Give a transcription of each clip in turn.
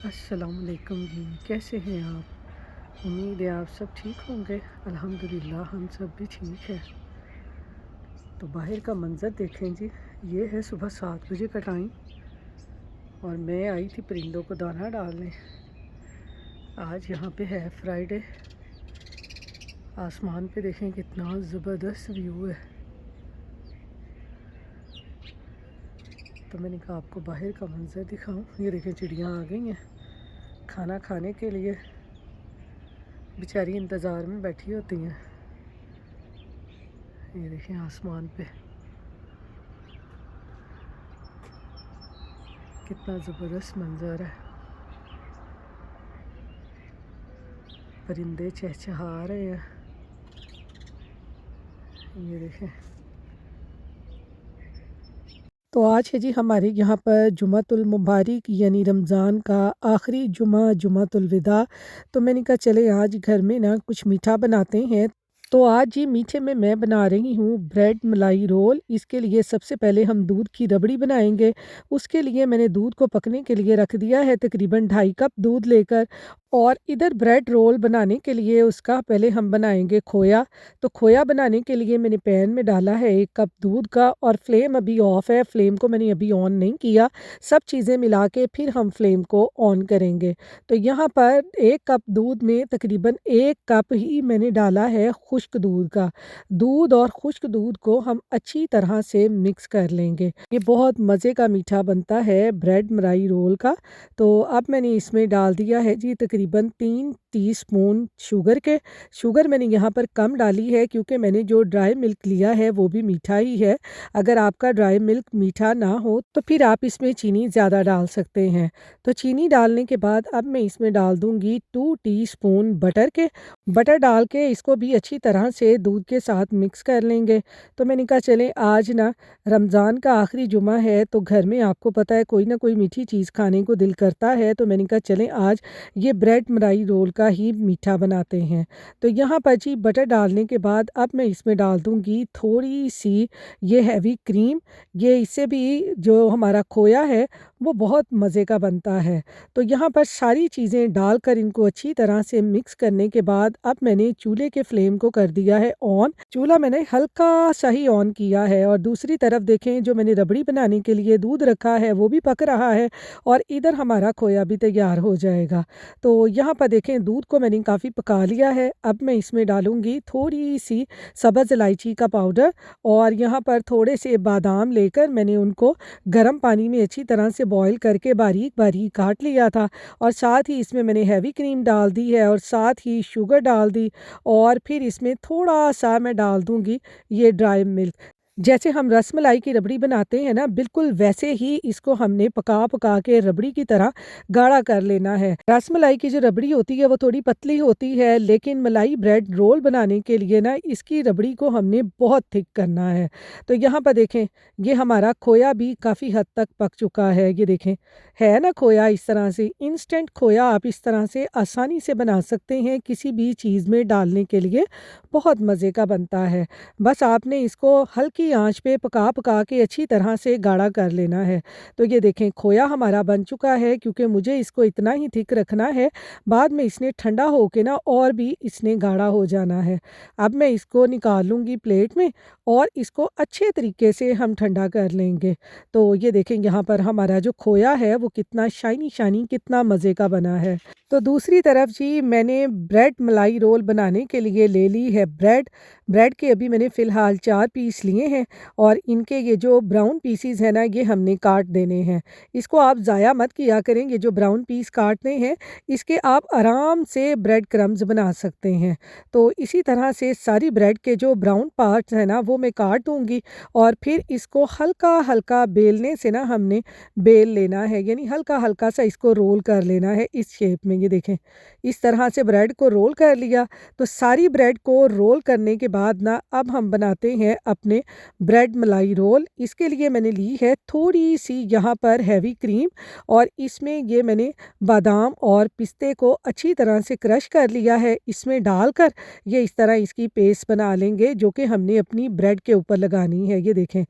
अस्सलामुअलैकुम जी, कैसे हैं आप? उम्मीद है आप सब ठीक होंगे। अल्हम्दुलिल्लाह हम सब भी ठीक हैं। तो बाहर का मंज़र देखें जी, ये है सुबह 7 बजे का टाइम और मैं आई थी परिंदों को दाना डालने। आज यहाँ पे है फ्राइडे। आसमान पे देखें कितना ज़बरदस्त व्यू है। तो मैंने कहा आपको बाहर का मंज़र दिखाऊं। ये देखें चिड़ियाँ आ गई हैं खाना खाने के लिए। बेचारी इंतज़ार में बैठी होती हैं। ये देखें आसमान पे कितना ज़बरदस्त मंज़र है। परिंदे चहचहा रहे हैं। ये देखें। तो आज है जी हमारे यहाँ पर जुमातुल मुबारक यानी रमज़ान का आखिरी जुमा, जुमातुल विदा। तो मैंने कहा चले आज घर में ना कुछ मीठा बनाते हैं। तो आज जी मीठे में मैं बना रही हूँ ब्रेड मलाई रोल। इसके लिए सबसे पहले हम दूध की रबड़ी बनाएंगे। उसके लिए मैंने दूध को पकने के लिए रख दिया है तकरीबन 2.5 कप दूध लेकर। और इधर ब्रेड रोल बनाने के लिए उसका पहले हम बनाएंगे खोया। तो खोया बनाने के लिए मैंने पैन में डाला है 1 कप दूध का और फ्लेम अभी ऑफ है। फ्लेम को मैंने अभी ऑन नहीं किया। सब चीज़ें मिला के फिर हम फ्लेम को ऑन करेंगे। तो यहाँ पर 1 कप दूध में तकरीबन 1 कप ही मैंने डाला है खुश्क दूध का। दूध और खुश्क दूध को हम अच्छी तरह से मिक्स कर लेंगे। ये बहुत मज़े का मीठा बनता है ब्रेड मलाई रोल का। तो अब मैंने इसमें डाल दिया है जी तकरीबन 3 टीस्पून शुगर के। शुगर मैंने यहाँ पर कम डाली है क्योंकि मैंने जो ड्राई मिल्क लिया है वो भी मीठा ही है। अगर आपका ड्राई मिल्क मीठा ना हो तो फिर आप इसमें चीनी ज़्यादा डाल सकते हैं। तो चीनी डालने के बाद अब मैं इसमें डाल दूँगी 2 टीस्पून बटर के। बटर डाल के इसको भी अच्छी तरह से दूध के साथ मिक्स कर लेंगे। तो मैंने कहा चलें आज ना रमज़ान का आखिरी जुमा है तो घर में आपको पता है कोई ना कोई मीठी चीज़ खाने को दिल करता है। तो मैंने कहा चलें आज ये ब्रेड मलाई रोल का ही मीठा बनाते हैं। तो यहाँ पर जी बटर डालने के बाद अब मैं इसमें डाल दूँगी थोड़ी-सी ये हैवी क्रीम। ये इससे भी जो हमारा खोया है वो बहुत मज़े का बनता है। तो यहाँ पर सारी चीज़ें डालकर इनको अच्छी तरह से मिक्स करने के बाद अब मैंने चूल्हे के फ्लेम को कर दिया है ऑन। चूल्हा मैंने हल्का-सा ही ऑन किया है और दूसरी तरफ देखें जो मैंने रबड़ी बनाने के लिए दूध रखा है वो भी पक रहा है और इधर हमारा खोया भी तैयार हो जाएगा। तो यहाँ पर देखें दूध को मैंने काफ़ी पका लिया है। अब मैं इसमें डालूँगी थोड़ी-सी सब्ज़ इलायची का पाउडर और यहाँ पर थोड़े से बादाम लेकर मैंने उनको गर्म पानी में अच्छी तरह से बॉयल करके बारीक-बारीक काट लिया था और साथ ही इसमें मैंने हैवी क्रीम डाल दी है और साथ ही शुगर डाल दी और फिर इसमें थोड़ा-सा मैं डाल दूँगी ये ड्राई मिल्क। जैसे हम रसमलाई की रबड़ी बनाते हैं ना, बिल्कुल वैसे ही इसको हमने पका-पका के रबड़ी की तरह गाढ़ा कर लेना है। रसमलाई की जो रबड़ी होती है वो थोड़ी पतली होती है, लेकिन मलाई ब्रेड रोल बनाने के लिए ना इसकी रबड़ी को हमने बहुत थिक करना है। तो यहाँ पर देखें, ये हमारा खोया भी काफ़ी हद तक पक चुका है। ये देखें, है ना खोया इस तरह से। इंस्टेंट खोया आप इस तरह से आसानी से बना सकते हैं किसी भी चीज़ में डालने के लिए, बहुत मज़े का बनता है। बस आपने इसको हल्की आंच पे पका-पका के अच्छी तरह से गाढ़ा कर लेना है। तो ये देखें खोया हमारा बन चुका है क्योंकि मुझे इसको इतना ही थिक रखना है, बाद में इसने ठंडा हो के ना और भी इसने गाढ़ा हो जाना है। अब मैं इसको निकाल लूँगी प्लेट में और इसको अच्छे तरीके से हम ठंडा कर लेंगे। तो ये देखें यहाँ पर हमारा जो खोया है वो कितना शाइनी-शाइनी कितना मज़े का बना है। तो दूसरी तरफ जी मैंने ब्रेड मलाई रोल बनाने के लिए ले ली है ब्रेड। ब्रेड के अभी मैंने फ़िलहाल 4 पीस लिए हैं और इनके ये जो ब्राउन पीसेस हैं ना ये हमने काट देने हैं। इसको आप ज़ाया मत किया करें, ये जो ब्राउन पीस काटने हैं इसके आप आराम से ब्रेड क्रम्स बना सकते हैं। तो इसी तरह से सारी ब्रेड के जो ब्राउन पार्ट्स हैं ना वो मैं काट दूँगी और फिर इसको हल्का-हल्का बेलने से ना हमने बेल लेना है, यानी हल्का-हल्का सा इसको रोल कर लेना है इस शेप में। ये देखें, इस तरह से ब्रेड को रोल कर लिया। तो सारी ब्रेड को रोल करने के बाद ना अब हम बनाते हैं अपने ब्रेड मलाई रोल। इसके लिए मैंने ली है थोड़ी-सी यहाँ पर हैवी क्रीम और इसमें ये मैंने बादाम और पिस्ते को अच्छी तरह से क्रश कर लिया है। इसमें डालकर ये इस तरह इसकी पेस्ट बना लेंगे जो कि हमने अपनी ब्रेड के ऊपर लगानी है। ये देखें,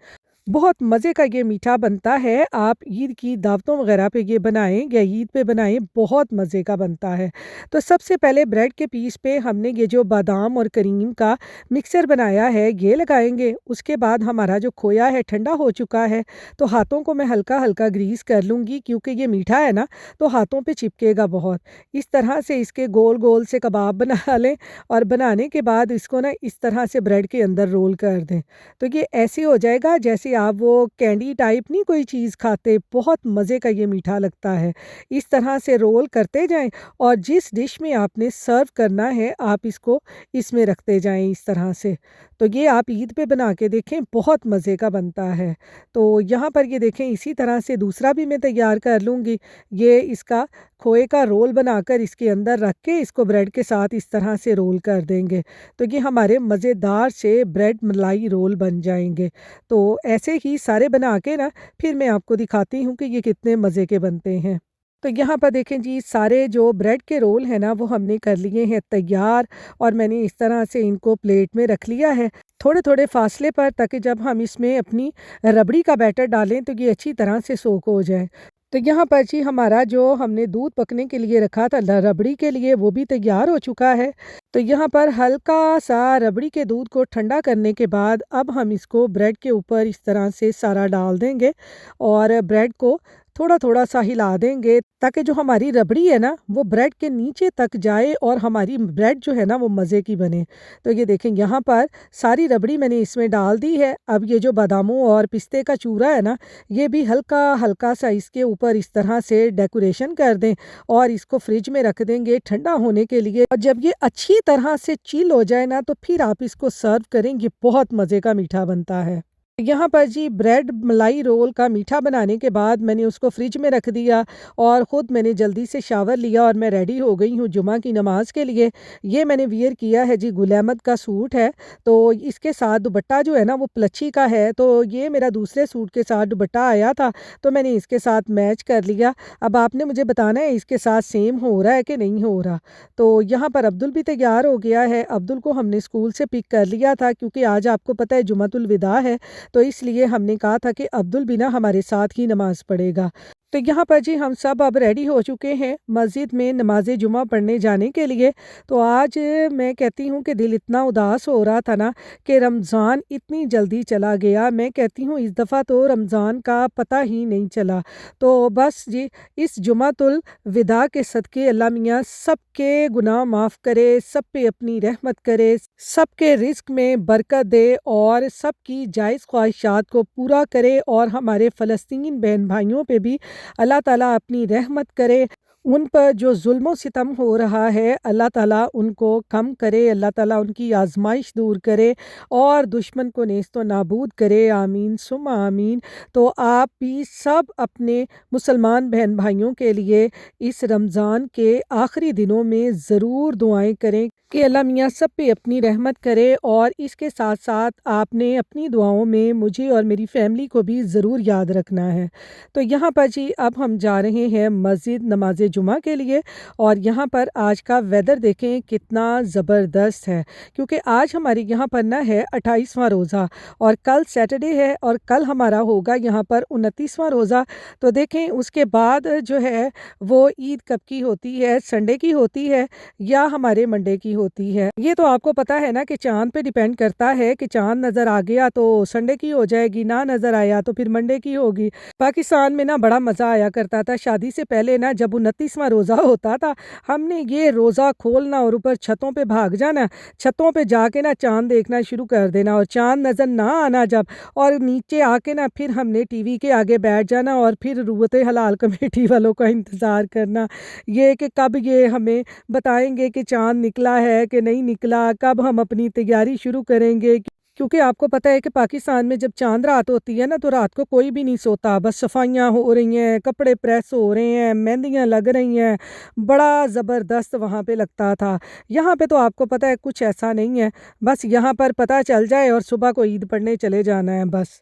बहुत मज़े का ये मीठा बनता है। आप ईद की दावतों वग़ैरह पे ये बनाएँ या ईद पे बनाएँ, बहुत मज़े का बनता है। तो सबसे पहले ब्रेड के पीस पे हमने ये जो बादाम और क्रीम का मिक्सचर बनाया है, ये लगाएँगे। उसके बाद हमारा जो खोया है ठंडा हो चुका है, तो हाथों को मैं हल्का-हल्का ग्रीस कर लूँगी क्योंकि ये मीठा है ना, तो हाथों पे चिपकेगा बहुत। इस तरह से इसके गोल-गोल से कबाब बना लें और बनाने के बाद इसको ना इस तरह से ब्रेड के अंदर रोल कर दें। तो ये ऐसे हो जाएगा जैसे आप वो कैंडी टाइप नहीं कोई चीज़ खाते, बहुत मज़े का ये मीठा लगता है। इस तरह से रोल करते जाएँ और जिस डिश में आपने सर्व करना है, आप इसको इसमें रखते जाएँ इस तरह से। तो ये आप ईद पे बना के देखें, बहुत मज़े का बनता है। तो यहाँ पर ये देखें इसी तरह से दूसरा भी मैं तैयार कर लूँगी। ये इसका खोए का रोल बनाकर इसके अंदर रख के इसको ब्रेड के साथ इस तरह से रोल कर देंगे। तो ये हमारे मज़ेदार से ब्रेड मलाई रोल बन जाएँगे। तो ऐसे ही सारे बना के ना फिर मैं आपको दिखाती हूँ कि ये कितने मज़े के बनते हैं। तो यहाँ पर देखें जी सारे जो ब्रेड के रोल हैं ना वो हमने कर लिए हैं तैयार और मैंने इस तरह से इनको प्लेट में रख लिया है। थोड़े-थोड़े फ़ासले पर ताकि जब हम इसमें अपनी रबड़ी का बैटर डालें तो ये अच्छी तरह से सोक हो जाए। तो यहाँ पर जी हमारा जो हमने दूध पकने के लिए रखा था रबड़ी के लिए वो भी तैयार हो चुका है। तो यहाँ पर हल्का-सा रबड़ी के दूध को ठंडा करने के बाद अब हम इसको ब्रेड के ऊपर इस तरह से सारा डाल देंगे और ब्रेड को थोड़ा-थोड़ा सा हिला देंगे ताकि जो हमारी रबड़ी है ना वो ब्रेड के नीचे तक जाए और हमारी ब्रेड जो है ना वो मज़े की बने। तो ये देखें यहाँ पर सारी रबड़ी मैंने इसमें डाल दी है। अब ये जो बादामों और पिस्ते का चूरा है ना ये भी हल्का-हल्का सा इसके ऊपर इस तरह से डेकोरेशन कर दें और इसको फ्रिज में रख देंगे ठंडा होने के लिए और जब ये अच्छी तरह से चिल हो जाए ना तो फिर आप इसको सर्व करें, ये बहुत मज़े का मीठा बनता है। यहाँ पर जी ब्रेड मलाई रोल का मीठा बनाने के बाद मैंने उसको फ्रिज में रख दिया और ख़ुद मैंने जल्दी से शावर लिया और मैं रेडी हो गई हूँ जुमा की नमाज़ के लिए। ये मैंने वियर किया है जी गुल अहमद का सूट है, तो इसके साथ दुपट्टा जो है ना वो प्लच्छी का है, तो ये मेरा दूसरे सूट के साथ दुपट्टा आया था, तो मैंने इसके साथ मैच कर लिया। अब आपने मुझे बताना है इसके साथ सेम हो रहा है कि नहीं हो रहा। तो यहाँ पर अब्दुल भी तैयार हो गया है, अब्दुल को हमने स्कूल से पिक कर लिया था क्योंकि आज आपको पता है जुमातुल विदा है। तो इसलिए हमने कहा था कि अब्दुल भी ना हमारे साथ ही नमाज़ पढ़ेगा। तो यहाँ पर जी हम सब अब रेडी हो चुके हैं मस्जिद में नमाज़ जुमा पढ़ने जाने के लिए। तो आज मैं कहती हूँ कि दिल इतना उदास हो रहा था ना कि रमज़ान इतनी जल्दी चला गया। मैं कहती हूँ इस दफ़ा तो रमज़ान का पता ही नहीं चला। तो बस जी इस जुमातुल विदा के सदके अल्लाह मियाँ सबके गुनाह माफ़ करे, सब पे अपनी रहमत करे, सबके रिज़्क में बरकत दे और सबकी जायज़ ख्वाहिशात को पूरा करे और हमारे फ़लस्तीन बहन भाइयों पे भी अल्लाह ताला अपनी रहमत करे। उन पर जो ज़ुल्म सितम हो रहा है अल्लाह ताला उनको कम करे, अल्लाह ताला उनकी आज़माइश दूर करे और दुश्मन को नेस्तो नाबूद करे। आमीन सुम्मा आमीन। तो आप भी सब अपने मुसलमान बहन भाइयों के लिए इस रमज़ान के आखिरी दिनों में ज़रूर दुआएं करें कि अल्लाह मियाँ सब पे अपनी रहमत करे और इसके साथ-साथ आपने अपनी दुआओं में मुझे और मेरी फ़ैमिली को भी ज़रूर याद रखना है। तो यहाँ पर जी अब हम जा रहे हैं मस्जिद नमाज़ जुमा के लिए और यहाँ पर आज का वेदर देखें कितना ज़बरदस्त है क्योंकि आज हमारे यहाँ पर ना है 28वां रोज़ा और कल सैटरडे है और कल हमारा होगा यहाँ पर 29वां रोज़ा। तो देखें उसके बाद जो है वो ईद कब की होती है, संडे की होती है या हमारे मंडे की होती है। ये तो आपको पता है ना कि चाँद पे डिपेंड करता है कि चाँद नज़र आ गया तो संडे की हो जाएगी, ना नज़र आया तो फिर मंडे की होगी। पाकिस्तान में ना बड़ा मज़ा आया करता था शादी से पहले ना जब 29वां रोज़ा होता था, हमने ये रोज़ा खोलना और ऊपर छतों पे भाग जाना, छतों पे जाके ना चाँद देखना शुरू कर देना और चाँद नज़र ना आना जब और नीचे आके ना फिर हमने टीवी के आगे बैठ जाना और फिर रुयते हलाल कमेटी वालों का इंतज़ार करना, ये कि कब ये हमें बताएँगे कि चाँद निकला है कि नहीं निकला, कब हम अपनी तैयारी शुरू करेंगे। क्योंकि आपको पता है कि पाकिस्तान में जब चाँद रात होती है ना तो रात को कोई भी नहीं सोता, बस सफाइयाँ हो रही हैं, कपड़े प्रेस हो रहे हैं, मेहंदियाँ लग रही हैं, बड़ा ज़बरदस्त वहाँ पे लगता था। यहाँ पे तो आपको पता है कुछ ऐसा नहीं है, बस यहाँ पर पता चल जाए और सुबह को ईद पढ़ने चले जाना है बस।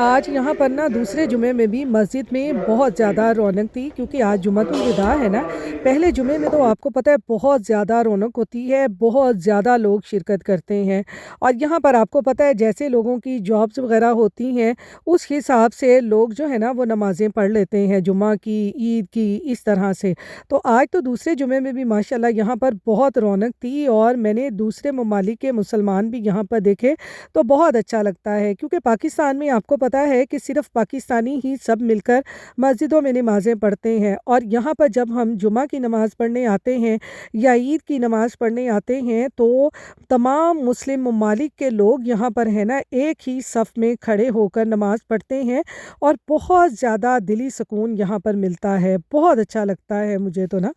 आज यहाँ पर ना दूसरे जुमे में भी मस्जिद में बहुत ज़्यादा रौनक थी क्योंकि आज जुमातुल विदा है ना। पहले जुमे में तो आपको पता है बहुत ज़्यादा रौनक होती है, बहुत ज़्यादा लोग शिरकत करते हैं। और यहाँ पर आपको पता है जैसे लोगों की जॉब्स वग़ैरह होती हैं, उस हिसाब से लोग जो है ना वो नमाज़ें पढ़ लेते हैं, जुमा की, ईद की, इस तरह से। तो आज तो दूसरे जुमे में भी माशाल्लाह यहाँ पर बहुत रौनक थी और मैंने दूसरे ममालिक के मुसलमान भी यहाँ पर देखे, तो बहुत अच्छा लगता है क्योंकि पाकिस्तान में आपको पता है कि सिर्फ़ पाकिस्तानी ही सब मिलकर मस्जिदों में नमाज़ें पढ़ते हैं। और यहाँ पर जब हम जुमा की नमाज़ पढ़ने आते हैं या ईद की नमाज़ पढ़ने आते हैं तो तमाम मुस्लिम ममालिक के लोग यहाँ पर है ना एक ही सफ़ में खड़े होकर नमाज़ पढ़ते हैं और बहुत ज़्यादा दिली सुकून यहाँ पर मिलता है। बहुत अच्छा लगता है मुझे तो ना।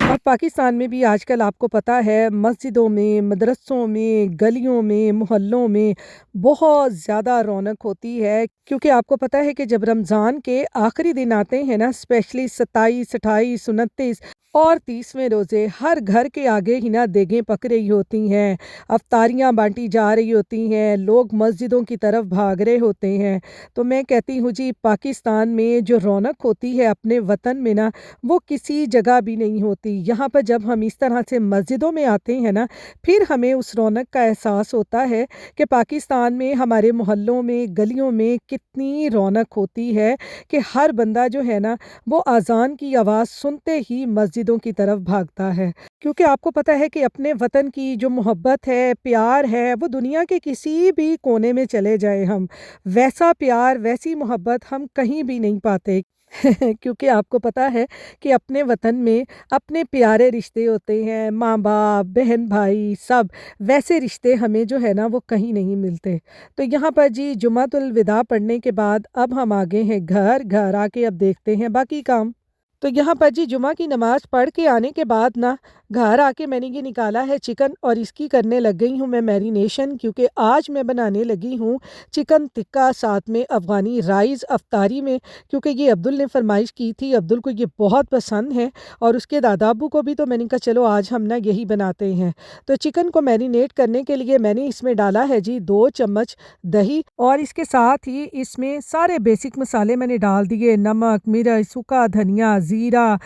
और पाकिस्तान में भी आजकल आपको पता है मस्जिदों में, मदरसों में, गलियों में, मोहल्लों में बहुत ज़्यादा रौनक होती है क्योंकि आपको पता है कि जब रमज़ान के आखिरी दिन आते हैं ना, स्पेशली 27, 28, 29 और 30वें रोज़े हर घर के आगे ही ना देगें पक रही होती हैं, अफ्तारियाँ बाँटी जा रही होती हैं, लोग मस्जिदों की तरफ भाग रहे होते हैं। तो मैं कहती हूँ जी पाकिस्तान में जो रौनक होती है अपने वतन में ना, वो किसी जगह भी नहीं होती। यहाँ पर जब हम इस तरह से मस्जिदों में आते हैं ना, फिर हमें उस रौनक का एहसास होता है कि पाकिस्तान में हमारे मोहल्लों में, गलियों में कितनी रौनक होती है कि हर बंदा जो है ना, वो अज़ान की आवाज़ सुनते ही मस्जिदों की तरफ भागता है। क्योंकि आपको पता है कि अपने वतन की जो मोहब्बत है, प्यार है, वो दुनिया के किसी भी कोने में चले जाएँ हम, वैसा प्यार, वैसी मोहब्बत हम कहीं भी नहीं पाते। क्योंकि आपको पता है कि अपने वतन में अपने प्यारे रिश्ते होते हैं, माँ-बाप, बहन-भाई सब, वैसे रिश्ते हमें जो है ना वो कहीं नहीं मिलते। तो यहाँ पर जी जुमातुल विदा पढ़ने के बाद अब हम आ गए हैं घर, घर आके अब देखते हैं बाकी काम। तो यहाँ पर जी जुमा की नमाज़ पढ़ के आने के बाद ना घर आके मैंने ये निकाला है चिकन और इसकी करने लग गई हूँ मैं मैरिनेशन क्योंकि आज मैं बनाने लगी हूँ चिकन टिक्का साथ में अफ़गानी राइस अफ्तारी में क्योंकि ये अब्दुल ने फरमाइश की थी, अब्दुल को ये बहुत पसंद है और उसके दादा अब्बू को भी, तो मैंने कहा चलो आज हम ना यही बनाते हैं। तो चिकन को मैरिनेट करने के लिए मैंने इसमें डाला है जी 2 चम्मच दही और इसके साथ ही इसमें सारे बेसिक मसाले मैंने डाल दिए, नमक, मिर्च, सूखा धनिया, ज़ीरा,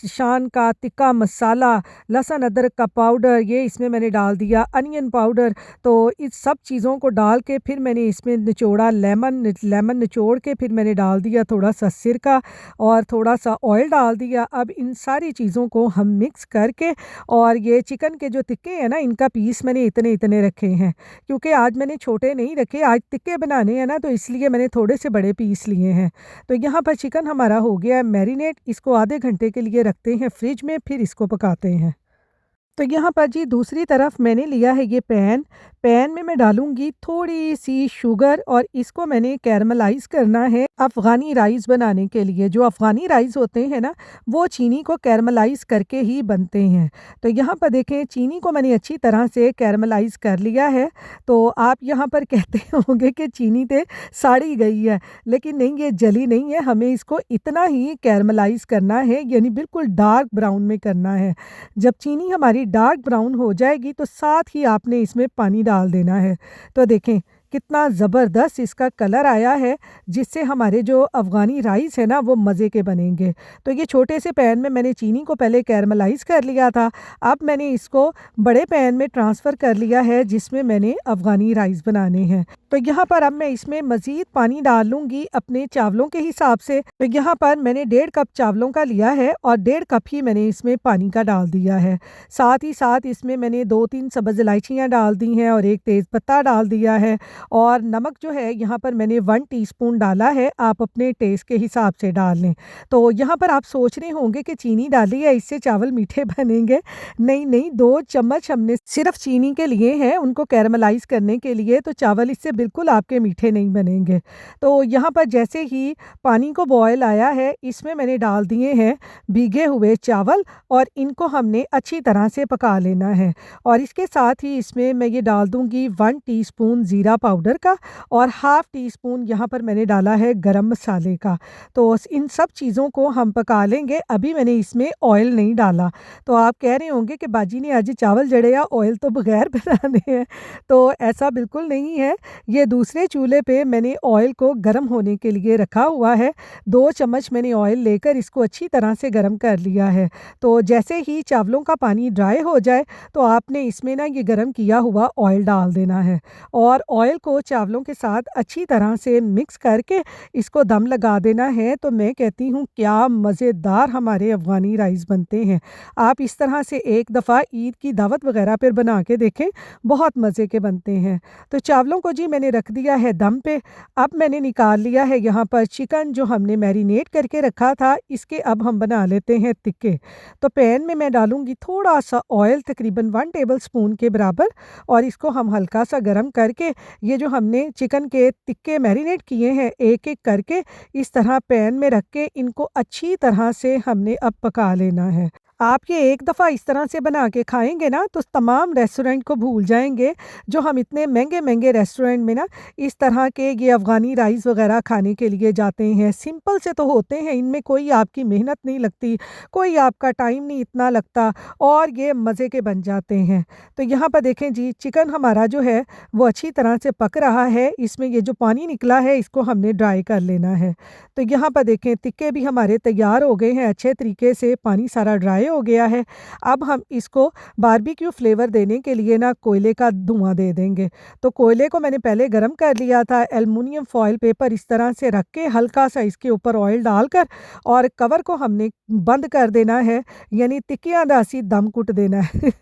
शान का तिक्का मसाला, लहसुन अदरक का पाउडर ये इसमें मैंने डाल दिया, अनियन पाउडर। तो इस सब चीज़ों को डाल के फिर मैंने इसमें निचोड़ा लेमन लेमन निचोड़ के फिर मैंने डाल दिया थोड़ा सा सिरका और थोड़ा सा ऑयल डाल दिया। अब इन सारी चीज़ों को हम मिक्स करके और ये चिकन के जो टिक्के हैं ना इनका पीस मैंने इतने इतने रखे हैं क्योंकि आज मैंने छोटे नहीं रखे, आज टिक्के बनाने हैं ना तो इसलिए मैंने थोड़े से बड़े पीस लिए हैं। तो यहाँ पर चिकन हमारा हो गया है मैरिनेट, इसको आधे घंटे के लिए रखते हैं फ्रिज में, फिर इसको पकाते हैं। तो यहाँ पर जी दूसरी तरफ मैंने लिया है ये पैन, पैन में मैं डालूँगी थोड़ी-सी शुगर और इसको मैंने कैरमलाइज़ करना है अफ़गानी राइस बनाने के लिए। जो अफ़गानी राइस होते हैं ना, वो चीनी को कैरमलाइज़ करके ही बनते हैं। तो यहाँ पर देखें चीनी को मैंने अच्छी तरह से कैरमलाइज़ कर लिया है। तो आप यहाँ पर कहते होंगे कि चीनी तो साड़ी गई है, लेकिन नहीं ये जली नहीं है, हमें इसको इतना ही कैरमलाइज़ करना है यानी बिल्कुल डार्क ब्राउन में करना है। जब चीनी हमारी डार्क ब्राउन हो जाएगी तो साथ ही आपने इसमें पानी डाल देना है। तो देखें कितना ज़बरदस्त इसका कलर आया है जिससे हमारे जो अफ़गानी राइस है ना वो मज़े के बनेंगे। तो ये छोटे से पैन में मैंने चीनी को पहले कैरमलाइज़ कर लिया था, अब मैंने इसको बड़े पैन में ट्रांसफ़र कर लिया है जिसमें मैंने अफ़गानी राइस बनाने हैं। तो यहाँ पर अब मैं इसमें मज़ीद पानी डाल लूँगी अपने चावलों के हिसाब से। तो यहाँ पर मैंने 1.5 कप चावलों का लिया है और 1.5 कप ही मैंने इसमें पानी का डाल दिया है। साथ ही साथ इसमें मैंने 2-3 सब्ज़ इलायचियाँ डाल दी हैं और 1 तेज़पत्ता डाल दिया है और नमक जो है यहाँ पर मैंने 1 टीस्पून डाला है, आप अपने टेस्ट के हिसाब से डाल लें। तो यहाँ पर आप सोच रहे होंगे कि चीनी डाली है इससे चावल मीठे बनेंगे, नहीं नहीं 2 चम्मच हमने सिर्फ चीनी के लिए हैं उनको कैरमलाइज़ करने के लिए, तो चावल इससे बिल्कुल आपके मीठे नहीं बनेंगे। तो यहाँ पर जैसे ही पानी को बॉयल आया है इसमें मैंने डाल दिए हैं भीगे हुए चावल और इनको हमने अच्छी तरह से पका लेना है। और इसके साथ ही इसमें मैं ये डाल दूँगी 1 टीस्पून ज़ीरा पाउडर पाउडर का और हाफ़ टी स्पून यहाँ पर मैंने डाला है गरम मसाले का। तो इन सब चीज़ों को हम पका लेंगे। अभी मैंने इसमें ऑयल नहीं डाला। तो आप कह रहे होंगे कि बाजी ने आज चावल जड़े या ऑयल तो बगैर बनाने हैं। तो ऐसा बिल्कुल नहीं है। ये दूसरे चूल्हे पे मैंने ऑयल को गर्म होने के लिए रखा हुआ है। 2 चम्मच मैंने ऑयल लेकर इसको अच्छी तरह से गर्म कर लिया है। तो जैसे ही चावलों का पानी ड्राई हो जाए तो आपने इसमें ना ये गर्म किया हुआ ऑयल डाल देना है और ऑयल को चावलों के साथ अच्छी तरह से मिक्स करके इसको दम लगा देना है। तो मैं कहती हूँ क्या मज़ेदार हमारे अफ़गानी राइस बनते हैं। आप इस तरह से एक दफ़ा ईद की दावत वग़ैरह पर बना के देखें, बहुत मज़े के बनते हैं। तो चावलों को जी मैंने रख दिया है दम पे। अब मैंने निकाल लिया है यहाँ पर चिकन जो हमने मैरिनेट करके रखा था, इसके अब हम बना लेते हैं टिक्के। तो पैन में मैं डालूँगी थोड़ा-सा ऑयल तकरीबन 1 टेबलस्पून के बराबर और इसको हम हल्का-सा गरम करके ये जो हमने चिकन के टिक्के मैरिनेट किए हैं, एक-एक करके इस तरह पैन में रख के इनको अच्छी तरह से हमने अब पका लेना है। आप ये एक दफ़ा इस तरह से बना के खाएँगे ना तो तमाम रेस्टोरेंट को भूल जाएँगे, जो हम इतने महँगे-महँगे रेस्टोरेंट में ना इस तरह के ये अफ़गानी राइस वग़ैरह खाने के लिए जाते हैं। सिंपल से तो होते हैं, इनमें कोई आपकी मेहनत नहीं लगती, कोई आपका टाइम नहीं इतना लगता और ये मज़े के बन जाते हैं। तो यहाँ पर देखें जी चिकन हमारा जो है वो अच्छी तरह से पक रहा है, इसमें ये जो पानी निकला है इसको हमने ड्राई कर लेना है। तो यहाँ पर देखें टिक्के भी हमारे तैयार हो गए हैं अच्छे तरीके से, पानी सारा ड्राई हो गया है। अब हम इसको बारबेक्यू फ्लेवर देने के लिए ना कोयले का धुआँ दे देंगे। तो कोयले को मैंने पहले गरम कर लिया था, एल्युमिनियम फॉइल पेपर इस तरह से रख के हल्का-सा इसके ऊपर ऑयल डालकर और कवर को हमने बंद कर देना है, यानी टिक्कियाँ दा असी दम घुट देना है।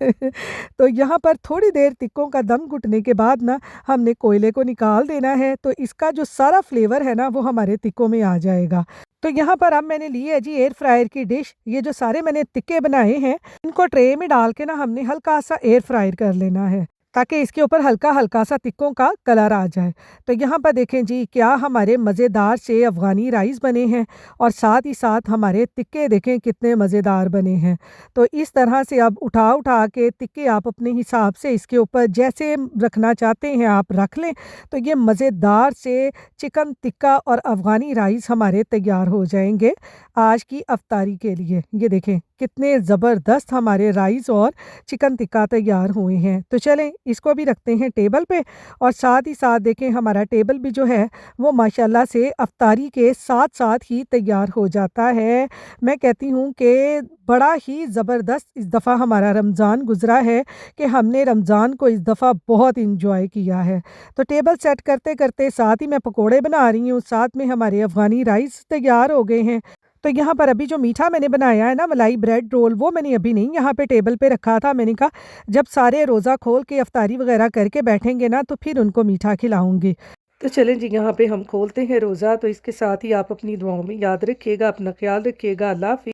तो यहाँ पर थोड़ी देर टिक्कों का दम घुटने के बाद ना हमने कोयले को निकाल देना है, तो इसका जो सारा फ्लेवर है ना वो हमारे टिक्कों में आ जाएगा। तो यहाँ पर अब मैंने ली है जी एयर फ्रायर की डिश। ये जो सारे मैंने टिक्के बनाए हैं, इनको ट्रे में डाल के ना हमने हल्का-सा एयर फ्रायर कर लेना है, ताकि इसके ऊपर हल्का-हल्का सा टिक्कों का कलर आ जाए। तो यहाँ पर देखें जी क्या हमारे मज़ेदार से अफ़गानी राइस बने हैं और साथ ही साथ हमारे टिक्के देखें कितने मज़ेदार बने हैं। तो इस तरह से अब उठा-उठा के टिक्के आप अपने हिसाब से इसके ऊपर जैसे रखना चाहते हैं आप रख लें। तो ये मज़ेदार से चिकन टिक्का और अफ़गानी राइस हमारे तैयार हो जाएँगे आज की इफ्तारी के लिए। ये देखें कितने ज़बरदस्त हमारे राइस और चिकन टिक्का तैयार हुए हैं। तो चलें इसको भी रखते हैं टेबल पे और साथ ही साथ देखें हमारा टेबल भी जो है वो माशाल्लाह से इफ्तारी के साथ-साथ ही तैयार हो जाता है। मैं कहती हूँ कि बड़ा ही ज़बरदस्त इस दफ़ा हमारा रमज़ान गुज़रा है कि हमने रमज़ान को इस दफ़ा बहुत एन्जॉय किया है। तो टेबल सेट करते-करते साथ ही मैं पकोड़े बना रही हूँ, साथ में हमारे अफ़गानी राइस तैयार हो गए हैं। तो यहाँ पर अभी जो मीठा मैंने बनाया है ना मलाई ब्रेड रोल, वो मैंने अभी नहीं यहाँ पे टेबल पे रखा था। मैंने कहा जब सारे रोज़ा खोल के इफ्तारी वगैरह करके बैठेंगे ना तो फिर उनको मीठा खिलाऊँगी। तो चलें जी यहाँ पे हम खोलते हैं रोज़ा। तो इसके साथ ही आप अपनी दुआओं में याद रखिएगा, अपना ख़्याल रखिएगा। अल्लाह हाफ़िज़।